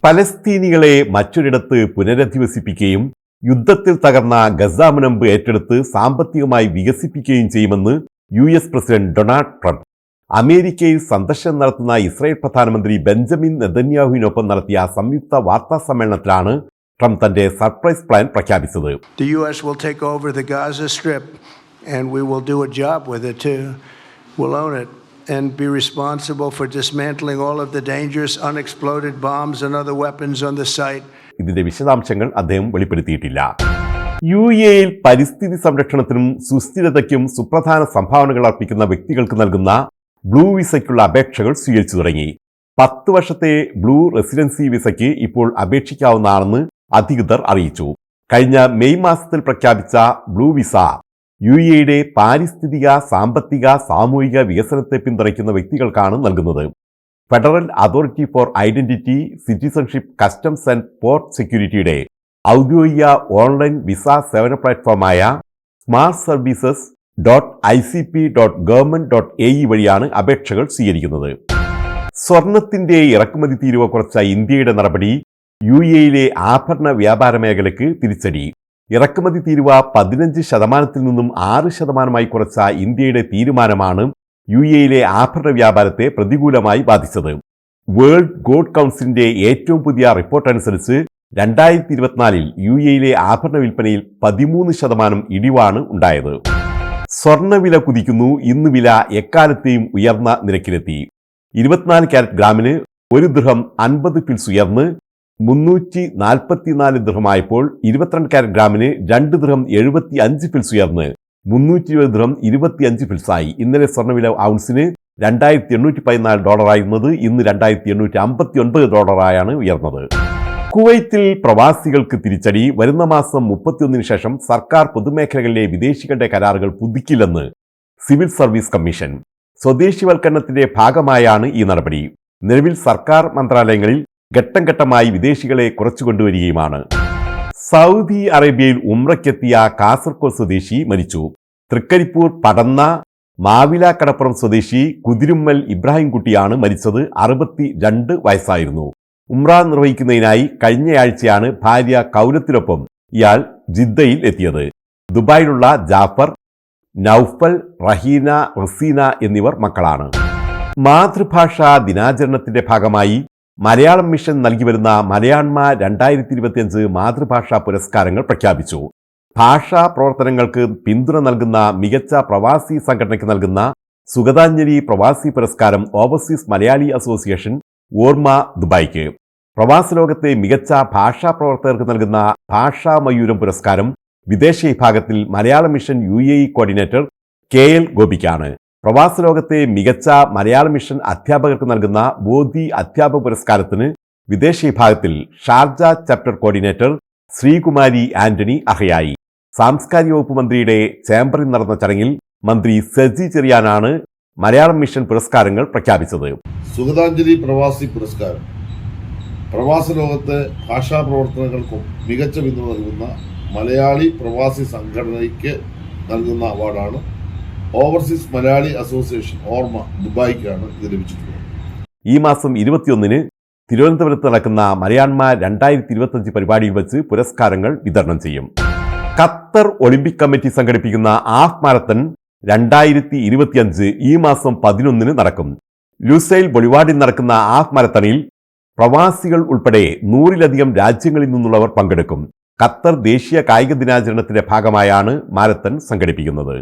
പലസ്തീനികളെ മറ്റൊരിടത്ത് പുനരധിവസിപ്പിക്കുകയും യുദ്ധത്തിൽ തകർന്ന ഗസ മുനമ്പ് ഏറ്റെടുത്ത് സാമ്പത്തികമായി വികസിപ്പിക്കുകയും ചെയ്യുമെന്ന് US പ്രസിഡന്റ് ഡൊണാൾഡ് ട്രംപ്. അമേരിക്കയിൽ സന്ദർശനം നടത്തുന്ന ഇസ്രായേൽ പ്രധാനമന്ത്രി ബെഞ്ചമിൻ നെതന്യാഹുവിനൊപ്പം നടത്തിയ സംയുക്ത വാർത്താ സമ്മേളനത്തിലാണ് ട്രംപ് തന്റെ സർപ്രൈസ് പ്ലാൻ പ്രഖ്യാപിച്ചത്. The US will take over the Gaza Strip and we will do a job with it too. We'll own it and be responsible for dismantling all of the dangerous unexploded bombs and other weapons on the site. ഇതിന്റെ വിശദാംശങ്ങൾ അദ്ദേഹം വെളിപ്പെടുത്തിയിട്ടില്ല. UAEയിൽ പരിസ്ഥിതി സംരക്ഷണത്തിനും സുസ്ഥിരതയ്ക്കും സുപ്രധാന സംഭാവനകൾ അർപ്പിക്കുന്ന വ്യക്തികൾക്ക് നൽകുന്ന ബ്ലൂ വിസയ്ക്കുള്ള അപേക്ഷകൾ സ്വീകരിച്ചു തുടങ്ങി. 10 വർഷത്തെ ബ്ലൂ റെസിഡൻസി വിസയ്ക്ക് ഇപ്പോൾ അപേക്ഷിക്കാവുന്നതാണെന്ന് അധികൃതർ അറിയിച്ചു. കഴിഞ്ഞ മെയ് മാസത്തിൽ പ്രഖ്യാപിച്ച ബ്ലൂ വിസ UAEയുടെ പാരിസ്ഥിതിക, സാമ്പത്തിക, സാമൂഹിക വികസനത്തെ പിന്തുണയ്ക്കുന്ന വ്യക്തികൾക്കാണ് നൽകുന്നത്. Federal authority for identity, citizenship, customs and port സെക്യൂരിറ്റിയുടെ ഔദ്യോഗിക ഓൺലൈൻ വിസ സേവന പ്ലാറ്റ്ഫോമായ സ്മാർട്ട് സർവീസസ് .icp.government.ae വഴിയാണ് അപേക്ഷകൾ സ്വീകരിക്കുന്നത്. സ്വർണത്തിന്റെ ഇറക്കുമതി തീരുവ കുറച്ച ഇന്ത്യയുടെ നടപടി UAEയിലെ ആഭരണ വ്യാപാര മേഖലയ്ക്ക് തിരിച്ചടി. ഇറക്കുമതി തീരുവ 15% നിന്നും 6% കുറച്ച ഇന്ത്യയുടെ തീരുമാനമാണ് UAEയിലെ ആഭരണ വ്യാപാരത്തെ പ്രതികൂലമായി ബാധിച്ചത്. വേൾഡ് ഗോൾഡ് കൗൺസിലിന്റെ ഏറ്റവും പുതിയ റിപ്പോർട്ട് അനുസരിച്ച് 2024 UAEയിലെ ആഭരണ വിൽപ്പനയിൽ 13% ഇടിവാണ് ഉണ്ടായത്. സ്വർണ്ണവില കുതിക്കുന്നു. ഇന്ന് വില എക്കാലത്തെയും ഉയർന്ന നിരക്കിലെത്തി. 24 കാരറ്റ് ഗ്രാമിന് 1 ദിർഹം 50 ഫിൽസ് ഉയർന്ന് 344 ദിർഹമായപ്പോൾ 22 കാരറ്റ് ഗ്രാമിന് 2 ദിർഹം 75 ഫിൽസ് ഉയർന്ന് 320 ദിർഹം 25 ഫിൽസായി. ഇന്നലെ സ്വർണ്ണവില ഔൺസിന് $2,814 ആയിരുന്നത് ഇന്ന് $2,859 ഉയർന്നത്. കുവൈത്തിൽ പ്രവാസികൾക്ക് തിരിച്ചടി. വരുന്ന മാസം 31 ശേഷം സർക്കാർ പൊതുമേഖലകളിലെ വിദേശികളുടെ കരാറുകൾ പുതുക്കില്ലെന്ന് സിവിൽ സർവീസ് കമ്മീഷൻ. സ്വദേശിവൽക്കരണത്തിന്റെ ഭാഗമായാണ് ഈ നടപടി. നിലവിൽ സർക്കാർ മന്ത്രാലയങ്ങളിൽ ഘട്ടം ഘട്ടമായി വിദേശികളെ കുറച്ചുകൊണ്ടുവരികയുമാണ്. സൗദി അറേബ്യയിൽ ഉംറയ്ക്കെത്തിയ കാസർകോട് സ്വദേശി മരിച്ചു. തൃക്കരിപ്പൂർ പടന്ന മാവില കടപ്പുറം സ്വദേശി കുതിരുമ്മൽ ഇബ്രാഹിംകുട്ടിയാണ് മരിച്ചത്. 62 വയസ്സായിരുന്നു. ഉംറ നിർവഹിക്കുന്നതിനായി കഴിഞ്ഞയാഴ്ചയാണ് ഭാര്യ കൗലത്തിനൊപ്പം ഇയാൾ ജിദ്ദയിൽ എത്തിയത്. ദുബായിലുള്ള ജാഫർ, നൌഫൽ, റഹീന, റസീന എന്നിവർ മക്കളാണ്. മാതൃഭാഷാ ദിനാചരണത്തിന്റെ ഭാഗമായി മലയാളം മിഷൻ നൽകി വരുന്ന മലയാണ്മ 2025 മാതൃഭാഷാ പുരസ്കാരങ്ങൾ പ്രഖ്യാപിച്ചു. ഭാഷാ പ്രവർത്തനങ്ങൾക്ക് പിന്തുണ നൽകുന്ന മികച്ച പ്രവാസി സംഘടനയ്ക്ക് നൽകുന്ന സുഗതാഞ്ജലി പ്രവാസി പുരസ്കാരം ഓവർസീസ് മലയാളി അസോസിയേഷൻ ഓർമ്മ ദുബായ്ക്ക്. പ്രവാസ ലോകത്തെ മികച്ച ഭാഷാ പ്രവർത്തകർക്ക് നൽകുന്ന ഭാഷാ മയൂരം പുരസ്കാരം വിദേശ വിഭാഗത്തിൽ മലയാള മിഷൻ UAE കോർഡിനേറ്റർ KL ഗോപിക്കാണ്. പ്രവാസ ലോകത്തെ മികച്ച മലയാള മിഷൻ അധ്യാപകർക്ക് നൽകുന്ന ബോധി അധ്യാപക പുരസ്കാരത്തിന് വിദേശ വിഭാഗത്തിൽ Sharjah chapter coordinator Sreekumari Antony അർഹയായി. സാംസ്കാരിക വകുപ്പ് മന്ത്രിയുടെ ചേംബറിൽ നടന്ന ചടങ്ങിൽ മന്ത്രി സജി ചെറിയാനാണ് മലയാളം മിഷൻ പുരസ്കാരങ്ങൾ പ്രഖ്യാപിച്ചത്. സുഗതാഞ്ജലി പ്രവാസി പുരസ്കാരം പ്രവാസ ലോകത്തെ ഭാഷാ പ്രവർത്തനങ്ങൾക്കും മികച്ച പിന്തുണ നൽകുന്ന മലയാളി പ്രവാസി സംഘടനയ്ക്ക് നൽകുന്ന അവാർഡാണ്. ഓവർസീസ് മലയാളി അസോസിയേഷൻ ഓർമ്മ ദുബായ്ക്കാണ് ഇത് ലഭിച്ചിട്ടുള്ളത്. ഈ മാസം 21 തിരുവനന്തപുരത്ത് നടക്കുന്ന മലയാണ്മ 2025 പരിപാടിയിൽ വെച്ച് പുരസ്കാരങ്ങൾ വിതരണം ചെയ്യും. ഖത്തർ ഒളിമ്പിക് കമ്മിറ്റി സംഘടിപ്പിക്കുന്ന ഹാഫ് മാരത്തൺ 2025 ഈ മാസം 11 നടക്കും. ലുസൈൽ ബൊളിവാർഡിൽ നടക്കുന്ന ഹാഫ് മാരത്തണിൽ പ്രവാസികൾ ഉൾപ്പെടെ 100-ലധികം രാജ്യങ്ങളിൽ നിന്നുള്ളവർ പങ്കെടുക്കും. ഖത്തർ ദേശീയ കായിക ദിനാചരണത്തിന്റെ ഭാഗമായാണ് മാരത്തൺ സംഘടിപ്പിക്കുന്നത്.